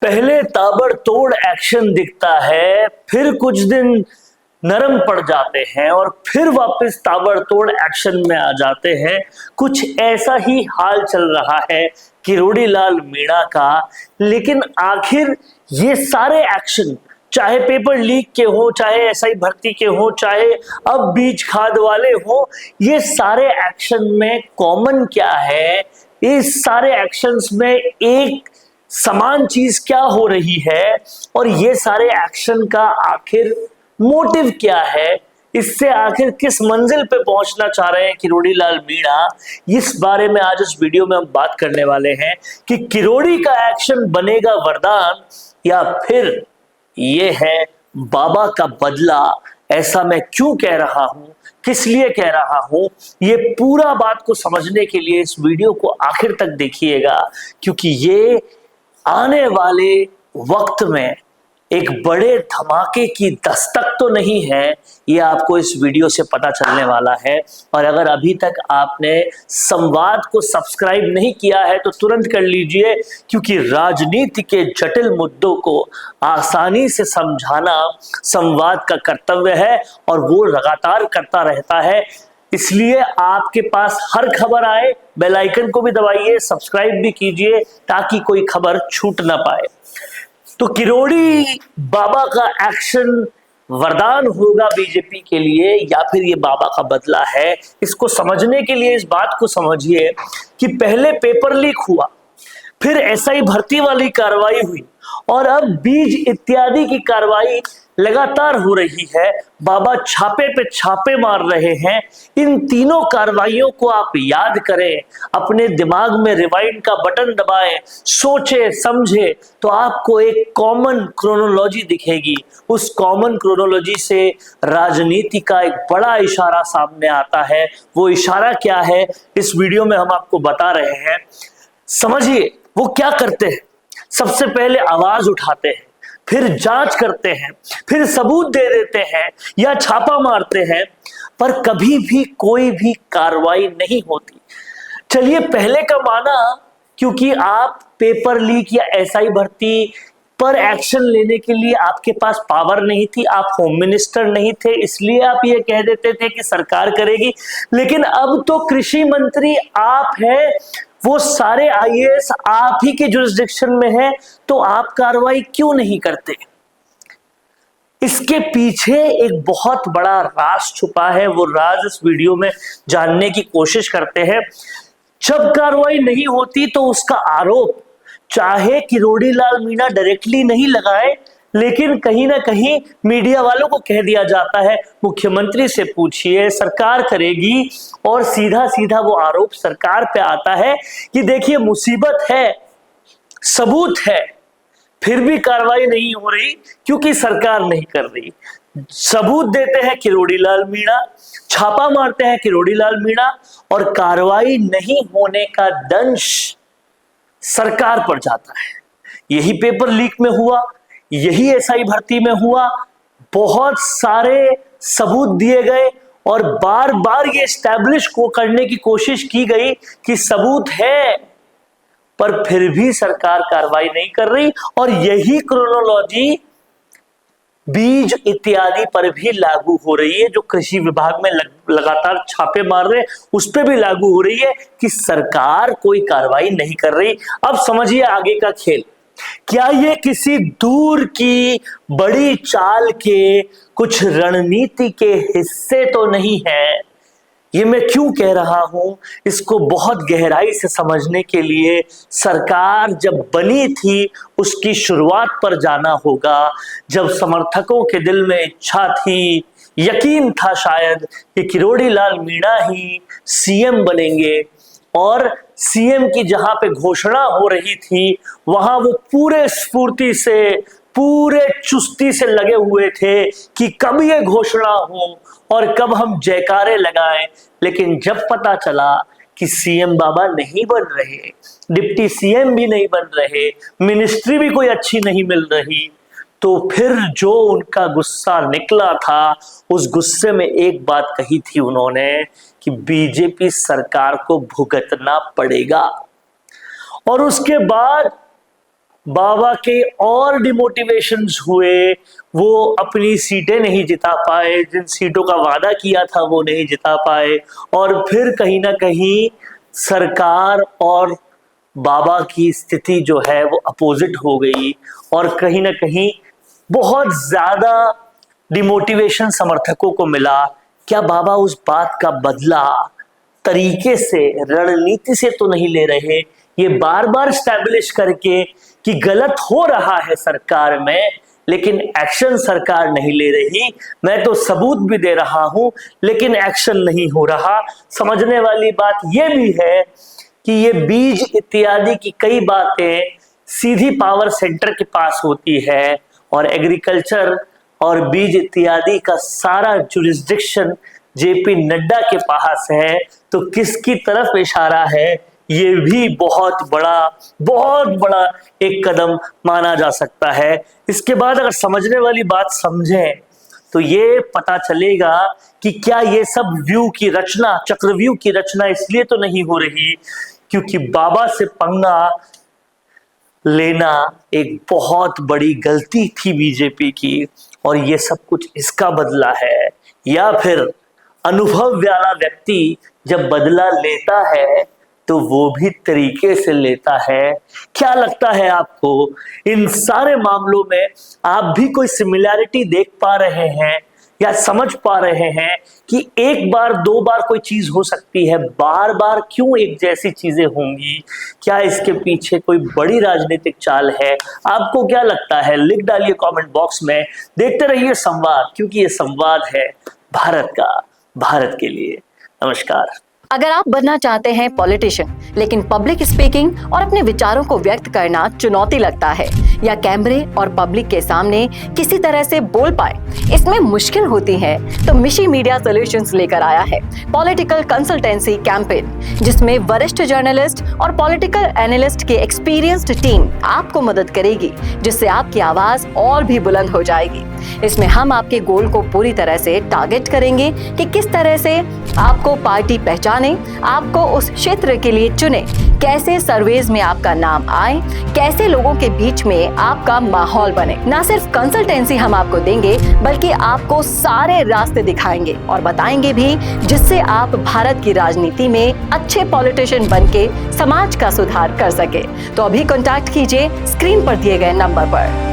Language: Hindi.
पहले ताबड़तोड़ एक्शन दिखता है, फिर कुछ दिन नरम पड़ जाते हैं और फिर वापस ताबड़तोड़ एक्शन में आ जाते हैं। कुछ ऐसा ही हाल चल रहा है किरोड़ी लाल मीणा का। लेकिन आखिर ये सारे एक्शन, चाहे पेपर लीक के हो, चाहे एसआई भर्ती के हो, चाहे अब बीज खाद वाले हो, ये सारे एक्शन में कॉमन क्या है? इस सारे एक्शंस में एक समान चीज क्या हो रही है? और ये सारे एक्शन का आखिर मोटिव क्या है? इससे आखिर किस मंजिल पे पहुंचना चाह रहे हैं किरोड़ी लाल मीणा? इस बारे में आज इस वीडियो में हम बात करने वाले हैं कि किरोड़ी का एक्शन बनेगा वरदान या फिर ये है बाबा का बदला। ऐसा मैं क्यों कह रहा हूं, किस लिए कह रहा हूं, ये पूरा बात को समझने के लिए इस वीडियो को आखिर तक देखिएगा, क्योंकि ये आने वाले वक्त में एक बड़े धमाके की दस्तक तो नहीं है, ये आपको इस वीडियो से पता चलने वाला है। और अगर अभी तक आपने संवाद को सब्सक्राइब नहीं किया है तो तुरंत कर लीजिए, क्योंकि राजनीति के जटिल मुद्दों को आसानी से समझाना संवाद का कर्तव्य है और वो लगातार करता रहता है। इसलिए आपके पास हर खबर आए, बेल आइकन को भी दबाइए, सब्सक्राइब भी कीजिए ताकि कोई खबर छूट ना पाए। तो किरोड़ी बाबा का एक्शन वरदान होगा बीजेपी के लिए या फिर ये बाबा का बदला है? इसको समझने के लिए इस बात को समझिए कि पहले पेपर लीक हुआ, फिर एसआई भर्ती वाली कार्रवाई हुई और अब बीज इत्यादि की कार्रवाई लगातार हो रही है। बाबा छापे पे छापे मार रहे हैं। इन तीनों कार्रवाइयों को आप याद करें, अपने दिमाग में रिवाइंड का बटन दबाएं, सोचे समझे तो आपको एक कॉमन क्रोनोलॉजी दिखेगी। उस कॉमन क्रोनोलॉजी से राजनीति का एक बड़ा इशारा सामने आता है। वो इशारा क्या है, इस वीडियो में हम आपको बता रहे हैं। समझिए वो क्या करते हैं। सबसे पहले आवाज उठाते हैं, फिर जांच करते हैं, फिर सबूत दे देते हैं या छापा मारते हैं, पर कभी भी कोई भी कार्रवाई नहीं होती। चलिए पहले का माना, क्योंकि आप पेपर लीक या एसआई भर्ती पर एक्शन लेने के लिए आपके पास पावर नहीं थी, आप होम मिनिस्टर नहीं थे, इसलिए आप ये कह देते थे कि सरकार करेगी। लेकिन अब तो कृषि मंत्री आप हैं, वो सारे आईएएस आप ही के जुरिस्डिक्शन में है, तो आप कार्रवाई क्यों नहीं करते? इसके पीछे एक बहुत बड़ा राज छुपा है। वो राज इस वीडियो में जानने की कोशिश करते हैं। जब कार्रवाई नहीं होती तो उसका आरोप चाहे किरोड़ी लाल मीणा डायरेक्टली नहीं लगाए, लेकिन कहीं ना कहीं मीडिया वालों को कह दिया जाता है मुख्यमंत्री से पूछिए, सरकार करेगी। और सीधा सीधा वो आरोप सरकार पे आता है कि देखिए मुसीबत है, सबूत है, फिर भी कार्रवाई नहीं हो रही क्योंकि सरकार नहीं कर रही। सबूत देते हैं किरोड़ी लाल मीणा, छापा मारते हैं किरोड़ी लाल मीणा, और कार्रवाई नहीं होने का दंश सरकार पर जाता है। यही पेपर लीक में हुआ, यही एसआई भर्ती में हुआ। बहुत सारे सबूत दिए गए और बार बार ये एस्टैब्लिश को करने की कोशिश की गई कि सबूत है, पर फिर भी सरकार कार्रवाई नहीं कर रही। और यही क्रोनोलॉजी बीज इत्यादि पर भी लागू हो रही है। जो कृषि विभाग में लगातार छापे मार रहे हैं उस पर भी लागू हो रही है कि सरकार कोई कार्रवाई नहीं कर रही। अब समझिए आगे का खेल। क्या ये किसी दूर की बड़ी चाल के कुछ रणनीति के हिस्से तो नहीं है? ये मैं क्यों कह रहा हूं, इसको बहुत गहराई से समझने के लिए सरकार जब बनी थी उसकी शुरुआत पर जाना होगा। जब समर्थकों के दिल में इच्छा थी, यकीन था शायद कि किरोड़ी लाल मीणा ही सीएम बनेंगे, और सीएम की जहां पे घोषणा हो रही थी वहां वो पूरे स्फूर्ति से, पूरे चुस्ती से लगे हुए थे कि कब ये घोषणा हो और कब हम जयकारे लगाएं। लेकिन जब पता चला कि सीएम बाबा नहीं बन रहे, डिप्टी सीएम भी नहीं बन रहे, मिनिस्ट्री भी कोई अच्छी नहीं मिल रही, तो फिर जो उनका गुस्सा निकला था, उस गुस्से में एक बात कही थी उन्होंने कि बीजेपी सरकार को भुगतना पड़ेगा। और उसके बाद बाबा के और डिमोटिवेशंस हुए, वो अपनी सीटें नहीं जिता पाए, जिन सीटों का वादा किया था वो नहीं जिता पाए, और फिर कहीं ना कहीं सरकार और बाबा की स्थिति जो है वो अपोजिट हो गई, और कहीं ना कहीं बहुत ज्यादा डिमोटिवेशन समर्थकों को मिला। क्या बाबा उस बात का बदला तरीके से, रणनीति से तो नहीं ले रहे, ये बार बार स्टैब्लिश करके कि गलत हो रहा है सरकार में, लेकिन एक्शन सरकार नहीं ले रही। मैं तो सबूत भी दे रहा हूं लेकिन एक्शन नहीं हो रहा। समझने वाली बात यह भी है कि ये बीज इत्यादि की कई बातें सीधी पावर सेंटर के पास होती है, और एग्रीकल्चर और बीज इत्यादि का सारा जुरिस्डिक्शन जेपी नड्डा के पास है। तो किसकी तरफ इशारा है, ये भी बहुत बड़ा एक कदम माना जा सकता है। इसके बाद अगर समझने वाली बात समझें तो ये पता चलेगा कि क्या ये सब व्यू की रचना, चक्रव्यूह की रचना इसलिए तो नहीं हो रही क्योंकि बाबा से पंगा लेना एक बहुत बड़ी गलती थी बीजेपी की, और ये सब कुछ इसका बदला है। या फिर अनुभव वाला व्यक्ति जब बदला लेता है तो वो भी तरीके से लेता है। क्या लगता है आपको इन सारे मामलों में आप भी कोई सिमिलैरिटी देख पा रहे हैं या समझ पा रहे हैं कि एक बार दो बार कोई चीज हो सकती है, बार बार क्यों एक जैसी चीजें होंगी? क्या इसके पीछे कोई बड़ी राजनीतिक चाल है? आपको क्या लगता है? लिख डालिए कमेंट बॉक्स में। देखते रहिए संवाद, क्योंकि ये संवाद है भारत का, भारत के लिए। नमस्कार। अगर आप बनना चाहते हैं पॉलिटिशियन, लेकिन पब्लिक स्पीकिंग और अपने विचारों को व्यक्त करना चुनौती लगता है, या कैमरे और पब्लिक के सामने किसी तरह से बोल पाए इसमें मुश्किल होती है, तो मिशी मीडिया सॉल्यूशंस लेकर आया है पॉलिटिकल कंसल्टेंसी कैंपेन, जिसमें वरिष्ठ जर्नलिस्ट और पॉलिटिकल एनालिस्ट की एक्सपीरियंस्ड टीम आपको मदद करेगी, जिससे आपकी आवाज और भी बुलंद हो जाएगी। इसमें हम आपके गोल को पूरी तरह से टारगेट करेंगे कि किस तरह से आपको पार्टी पहचाने, आपको उस क्षेत्र के लिए चुने, कैसे सर्वेज में आपका नाम आए, कैसे लोगों के बीच में आपका माहौल बने। ना सिर्फ कंसल्टेंसी हम आपको देंगे, बल्कि आपको सारे रास्ते दिखाएंगे और बताएंगे भी, जिससे आप भारत की राजनीति में अच्छे पॉलिटिशियन बनके समाज का सुधार कर सके। तो अभी कॉन्टैक्ट कीजिए स्क्रीन पर दिए गए नंबर पर।